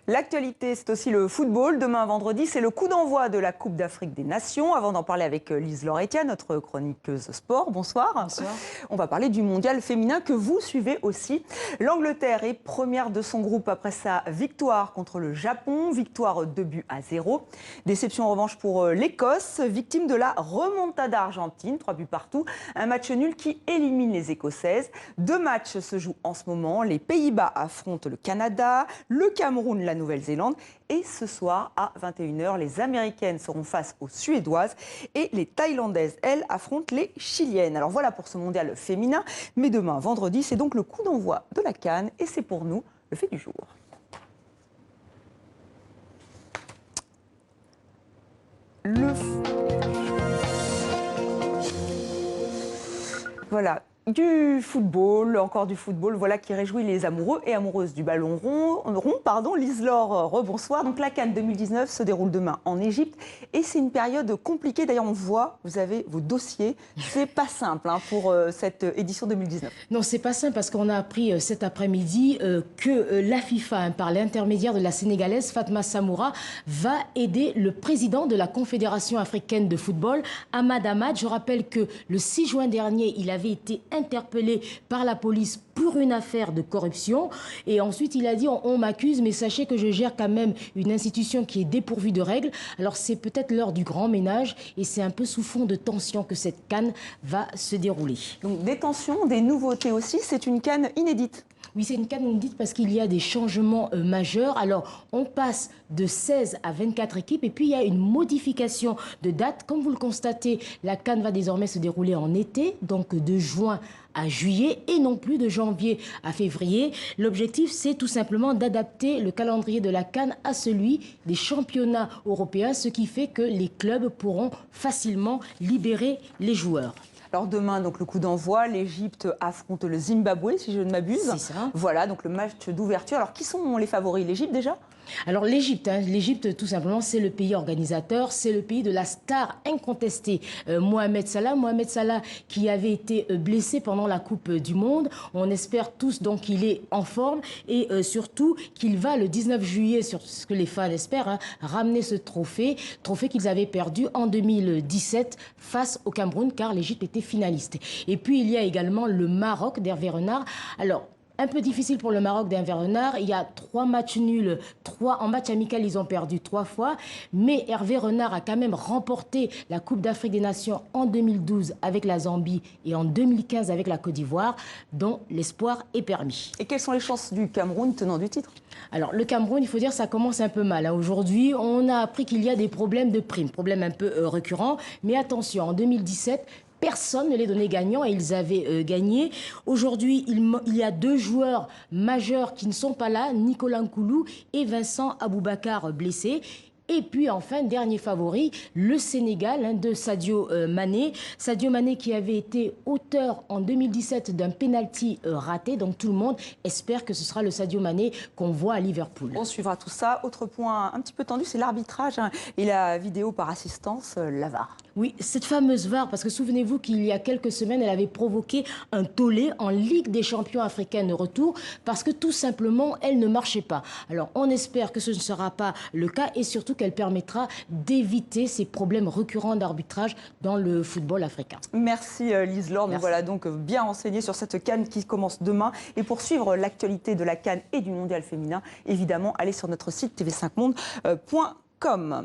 L'actualité, c'est aussi le football. Demain, vendredi, c'est le coup d'envoi de la Coupe d'Afrique des Nations. Avant d'en parler avec Lise Lauretian, notre chroniqueuse sport. Bonsoir. Bonsoir. On va parler du mondial féminin que vous suivez aussi. L'Angleterre est première de son groupe après sa victoire contre le Japon. Victoire 2-0. Déception en revanche pour l'Écosse, victime de la remontada argentine. 3 buts partout. Un match nul qui élimine les Écossaises. 2 matchs se jouent en ce moment. Les Pays-Bas affrontent le Canada, le Cameroun, la Nouvelle-Zélande. Et ce soir, à 21h, les Américaines seront face aux Suédoises et les Thaïlandaises, elles, affrontent les Chiliennes. Alors voilà pour ce mondial féminin. Mais demain, vendredi, c'est donc le coup d'envoi de la CAN et c'est pour nous le fait du jour. Voilà. Du football, encore du football, voilà qui réjouit les amoureux et amoureuses du ballon rond. Lise Laure, rebonsoir. Donc la CAN 2019 se déroule demain en Égypte et c'est une période compliquée. D'ailleurs, on voit, vous avez vos dossiers. C'est pas simple pour cette édition 2019. Non, c'est pas simple parce qu'on a appris cet après-midi que la FIFA, par l'intermédiaire de la Sénégalaise Fatma Samoura, va aider le président de la Confédération africaine de football, Ahmad Ahmad. Je rappelle que le 6 juin dernier, il avait été interpellé par la police pour une affaire de corruption. Et ensuite, il a dit on m'accuse, mais sachez que je gère quand même une institution qui est dépourvue de règles. Alors, c'est peut-être l'heure du grand ménage et c'est un peu sous fond de tension que cette CAN va se dérouler. Donc, des tensions, des nouveautés aussi. C'est une CAN inédite. Oui, c'est une CAN inédite parce qu'il y a des changements majeurs. Alors, on passe de 16 à 24 équipes et puis il y a une modification de date. Comme vous le constatez, la CAN va désormais se dérouler en été, donc de juin à juillet et non plus de janvier à février. L'objectif, c'est tout simplement d'adapter le calendrier de la CAN à celui des championnats européens, ce qui fait que les clubs pourront facilement libérer les joueurs. Alors demain, donc le coup d'envoi, l'Égypte affronte le Zimbabwe, si je ne m'abuse. C'est ça. Voilà, donc le match d'ouverture. Alors qui sont les favoris? L'Égypte déjà? Alors l'Égypte, tout simplement, c'est le pays organisateur, c'est le pays de la star incontestée, Mohamed Salah. Mohamed Salah qui avait été blessé pendant la Coupe du Monde. On espère tous donc qu'il est en forme et surtout qu'il va le 19 juillet, sur ce que les fans espèrent, ramener ce trophée qu'ils avaient perdu en 2017 face au Cameroun car l'Égypte était finaliste. Et puis il y a également le Maroc d'Hervé Renard. Alors, un peu difficile pour le Maroc d'Hervé Renard. Il y a 3 matchs nuls, 3 en match amical, ils ont perdu 3 fois. Mais Hervé Renard a quand même remporté la Coupe d'Afrique des Nations en 2012 avec la Zambie et en 2015 avec la Côte d'Ivoire, dont l'espoir est permis. Et quelles sont les chances du Cameroun, tenant du titre? Alors, le Cameroun, il faut dire, ça commence un peu mal. Aujourd'hui, on a appris qu'il y a des problèmes de primes, problèmes un peu récurrents. Mais attention, en 2017, personne ne les donnait gagnants et ils avaient gagné. Aujourd'hui, il y a 2 joueurs majeurs qui ne sont pas là, Nicolas Nkoulou et Vincent Aboubakar blessés. Et puis enfin, dernier favori, le Sénégal de Sadio Mané. Sadio Mané qui avait été auteur en 2017 d'un penalty raté. Donc tout le monde espère que ce sera le Sadio Mané qu'on voit à Liverpool. On suivra tout ça. Autre point un petit peu tendu, c'est l'arbitrage et la vidéo par assistance, la VAR. Oui, cette fameuse VAR, parce que souvenez-vous qu'il y a quelques semaines, elle avait provoqué un tollé en Ligue des champions africaine de retour parce que tout simplement, elle ne marchait pas. Alors, on espère que ce ne sera pas le cas et surtout qu'elle permettra d'éviter ces problèmes récurrents d'arbitrage dans le football africain. Merci Lise Laure. Nous voilà donc bien renseignés sur cette CAN qui commence demain. Et pour suivre l'actualité de la CAN et du mondial féminin, évidemment, allez sur notre site tv5monde.com.